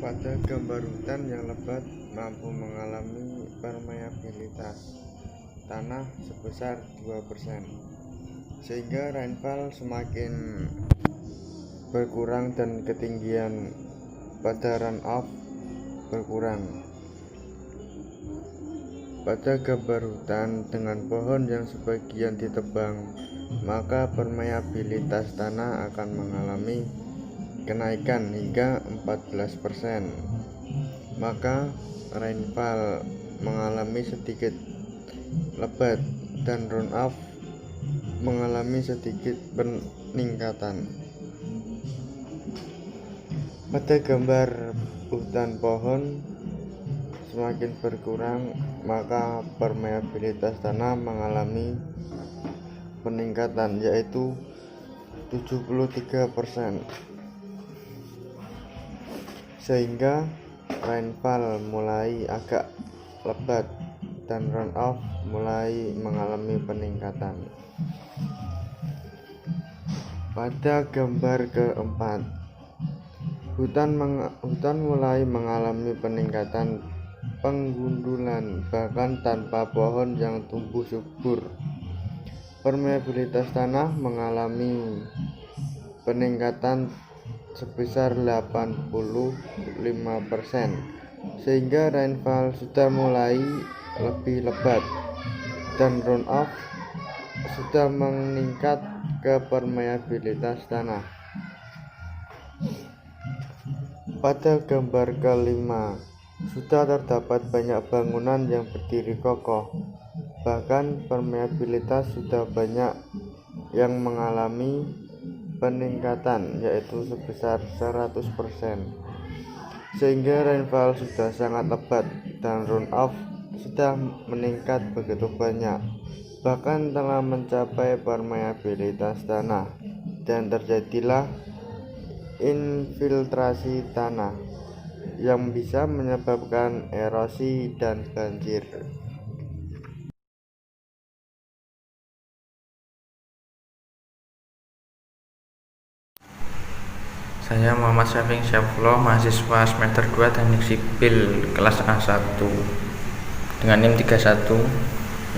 Pada gambar hutan yang lebat mampu mengalami permeabilitas tanah sebesar 2%, sehingga rainfall semakin berkurang dan ketinggian pada runoff berkurang. Pada gambar hutan dengan pohon yang sebagian ditebang, maka permeabilitas tanah akan mengalami kenaikan hingga 14%. Maka rainfall mengalami sedikit lebat dan runoff mengalami sedikit peningkatan. Pada gambar hutan pohon semakin berkurang, maka permeabilitas tanah mengalami peningkatan, yaitu 73%, sehingga rainfall mulai agak lebat dan runoff mulai mengalami peningkatan. Pada gambar keempat, hutan mulai mengalami peningkatan penggundulan, bahkan tanpa pohon yang tumbuh subur. Permeabilitas tanah mengalami peningkatan sebesar 85%, sehingga rainfall sudah mulai lebih lebat dan runoff sudah meningkat ke permeabilitas tanah. Pada gambar kelima, sudah terdapat banyak bangunan yang berdiri kokoh, bahkan permeabilitas sudah banyak yang mengalami peningkatan, yaitu sebesar 100%, sehingga rainfall sudah sangat lebat dan runoff sudah meningkat begitu banyak, bahkan telah mencapai permeabilitas tanah, dan terjadilah infiltrasi tanah yang bisa menyebabkan erosi dan banjir. Saya Muhammad Syafing Syafullah, mahasiswa semester 2 Teknik Sipil kelas A1 dengan NIM 31,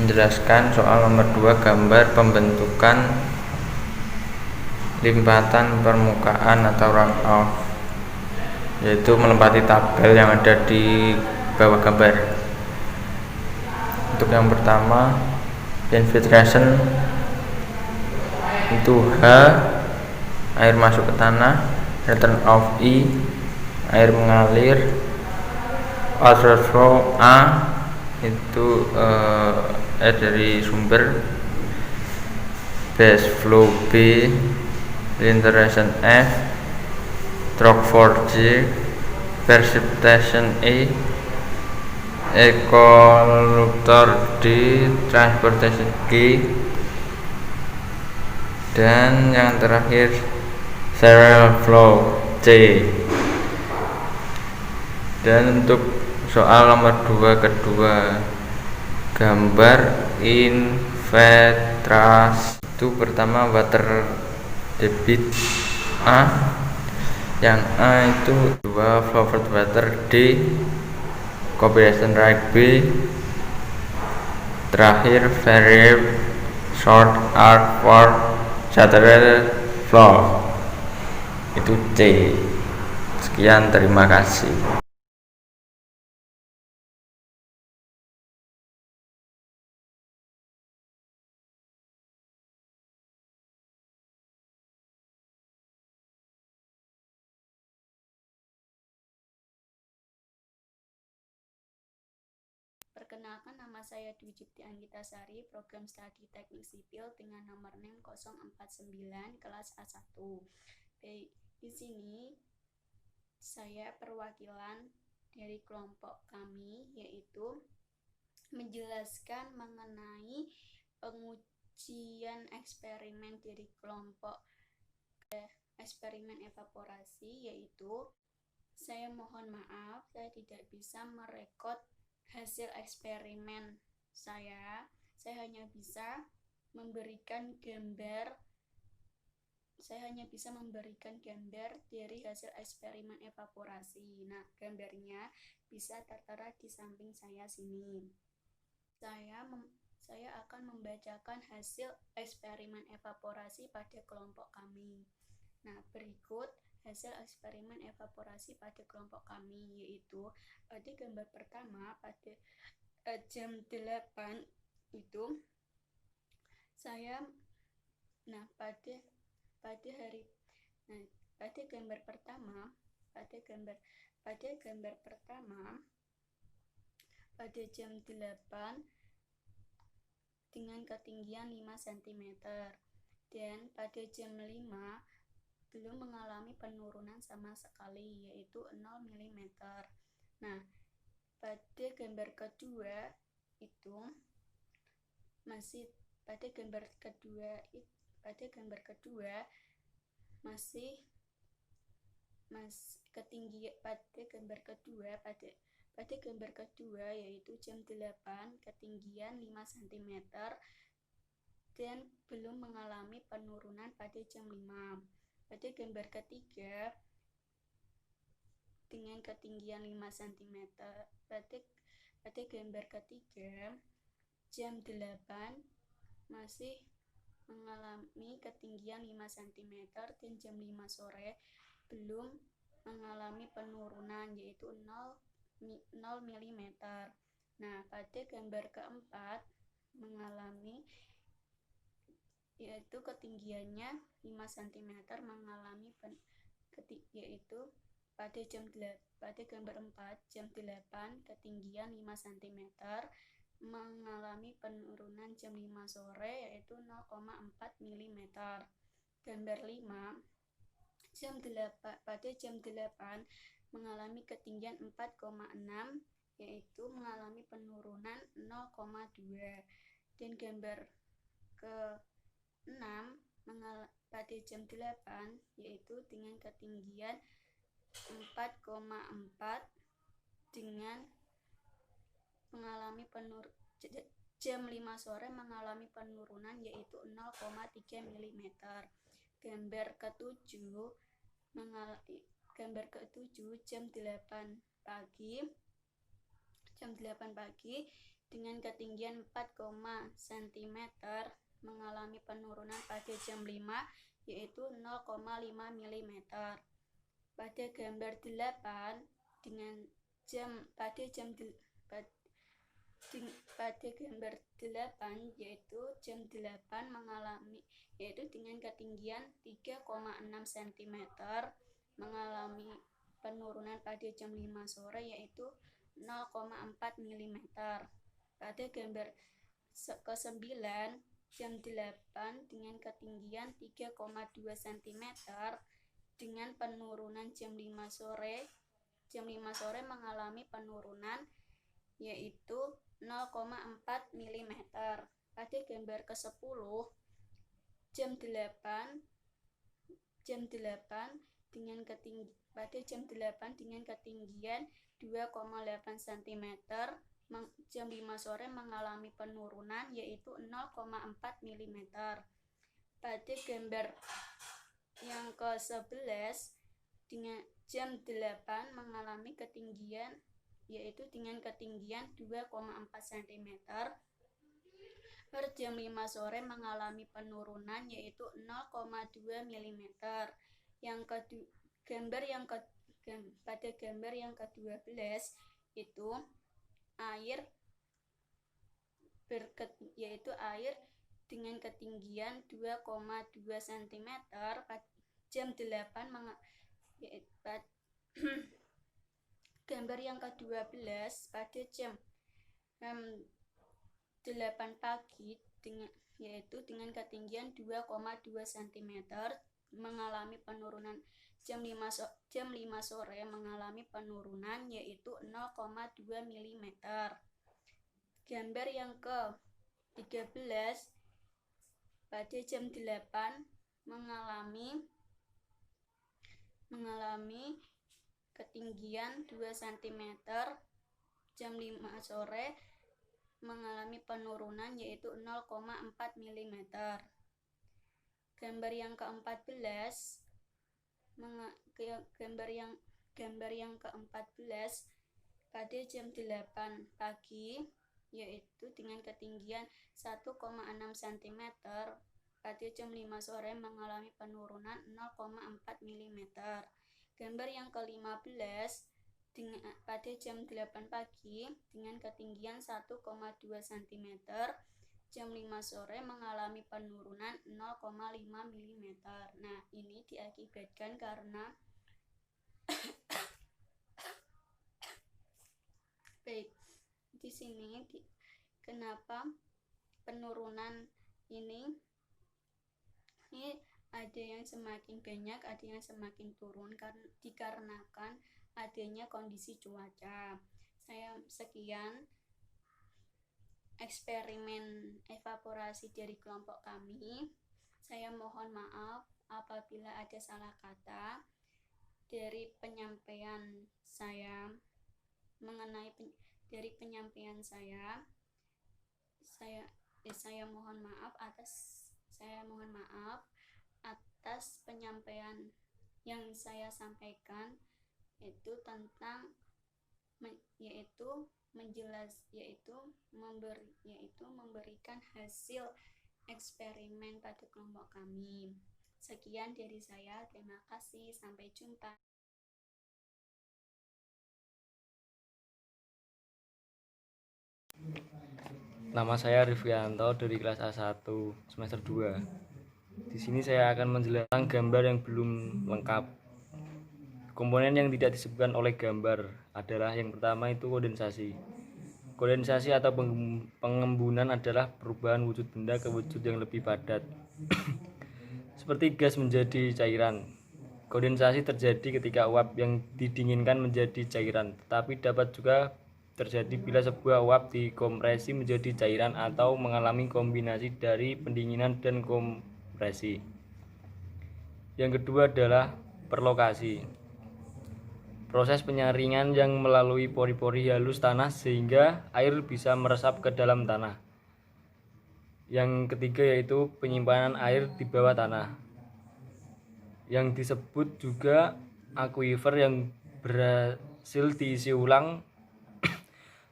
menjelaskan soal nomor 2 gambar pembentukan limpatan permukaan atau runoff, yaitu melempati tabel yang ada di bawah gambar. Untuk yang pertama, infiltration itu H, air masuk ke tanah, return of I, air mengalir, outflow A, itu air dari sumber, base flow B, filtration F, stroke 4G, precipitation E, ekoluktor D, transportation G, dan yang terakhir serial flow C. Dan untuk soal nomor 2 kedua, gambar infiltrasi itu pertama water debit A, yang A itu 2 forward water D, compression rate B, terakhir very short arc for lateral flow itu C. Sekian, terima kasih. Perkenalkan, nama saya Dwi Cipti Anggitasari, program studi Teknik Sipil dengan nomor NIM 049 kelas A1. Di sini saya perwakilan dari kelompok kami, yaitu menjelaskan mengenai pengujian eksperimen dari kelompok eksperimen evaporasi, yaitu saya mohon maaf saya tidak bisa merekod hasil eksperimen saya hanya bisa memberikan gambar saya hanya bisa memberikan gambar dari hasil eksperimen evaporasi. Nah, gambarnya bisa tertera di samping saya sini. Saya akan membacakan hasil eksperimen evaporasi pada kelompok kami. Nah, berikut hasil eksperimen evaporasi pada kelompok kami, yaitu pada gambar pertama pada jam 8 itu saya pada gambar pertama pada jam 8 dengan ketinggian 5 cm dan pada jam 5 belum mengalami penurunan sama sekali, yaitu 0 mm. Nah, pada gambar kedua itu masih pada gambar kedua ketinggian pada gambar kedua yaitu jam 8 ketinggian 5 cm dan belum mengalami penurunan pada jam 5. Pada gambar ketiga dengan ketinggian 5 cm pada gambar ketiga jam 8 masih mengalami ketinggian 5 cm dan jam 5 sore belum mengalami penurunan, yaitu 0 mm. Nah, pada gambar keempat mengalami, yaitu ketinggiannya 5 cm mengalami yaitu pada gambar 4 jam 8 ketinggian 5 cm mengalami penurunan jam 5 sore yaitu 0,4 mm. Gambar 5 pada jam 8 mengalami ketinggian 4,6 yaitu mengalami penurunan 0,2. Dan gambar ke-6 pada jam 8 yaitu dengan ketinggian 4,4 dengan mengalami jam 5 sore mengalami penurunan yaitu 0,3 mm. Gambar ke-7 jam 8 pagi dengan ketinggian 4, cm mengalami penurunan pada jam 5 yaitu 0,5 mm. Pada gambar 8 pada gambar 8 yaitu jam 8 mengalami yaitu dengan ketinggian 3,6 cm mengalami penurunan pada jam 5 sore yaitu 0,4 mm. Pada gambar ke-9 jam 8 dengan ketinggian 3,2 cm dengan penurunan jam 5 sore mengalami penurunan yaitu 0,4 mm. Pada gambar ke-10 jam 8 dengan ketinggian 2,8 cm jam 5 sore mengalami penurunan yaitu 0,4 mm. Pada gambar yang ke-11 dengan jam 8 mengalami ketinggian yaitu dengan ketinggian 2,4 cm per jam 5 sore mengalami penurunan yaitu 0,2 mm. Pada gambar yang ke-12 itu air dengan ketinggian 2,2 cm jam 8 gambar yang ke-12 pada jam 8 pagi dengan ketinggian 2,2 cm mengalami penurunan jam 5 sore mengalami penurunan yaitu 0,2 mm. Gambar yang ke-13 pada jam 8 mengalami ketinggian 2 cm jam 5 sore mengalami penurunan yaitu 0,4 mm. gambar yang ke-14 gambar yang ke-14 pada jam 8 pagi, yaitu dengan ketinggian 1,6 cm, pada jam 5 sore mengalami penurunan 0,4 mm. Gambar yang ke-15 pada jam 8 pagi dengan ketinggian 1,2 cm, jam 5 sore mengalami penurunan 0,5 mm. Nah, ini diakibatkan karena baik, di sini kenapa penurunan ini ada yang semakin banyak, ada yang semakin turun dikarenakan adanya kondisi cuaca. Sekian eksperimen evaporasi dari kelompok kami. Saya mohon maaf apabila ada salah kata dari penyampaian saya saya mohon maaf atas penyampaian yang saya sampaikan, memberikan hasil eksperimen pada kelompok kami. Sekian dari saya, terima kasih, sampai jumpa. Nama saya Rifrianto dari kelas A1 semester 2. Di sini saya akan menjelaskan gambar yang belum lengkap. Komponen yang tidak disebutkan oleh gambar adalah yang pertama itu kondensasi. Kondensasi atau pengembunan adalah perubahan wujud benda ke wujud yang lebih padat. Seperti gas menjadi cairan. Kondensasi terjadi ketika uap yang didinginkan menjadi cairan, tetapi dapat juga terjadi bila sebuah uap dikompresi menjadi cairan atau mengalami kombinasi dari pendinginan dan kompresi. Yang kedua adalah perlokasi. Proses penyaringan yang melalui pori-pori halus tanah sehingga air bisa meresap ke dalam tanah. Yang ketiga yaitu penyimpanan air di bawah tanah, yang disebut juga aquifer yang berhasil diisi ulang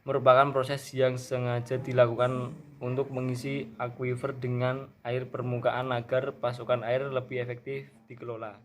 merupakan proses yang sengaja dilakukan untuk mengisi aquifer dengan air permukaan agar pasokan air lebih efektif dikelola.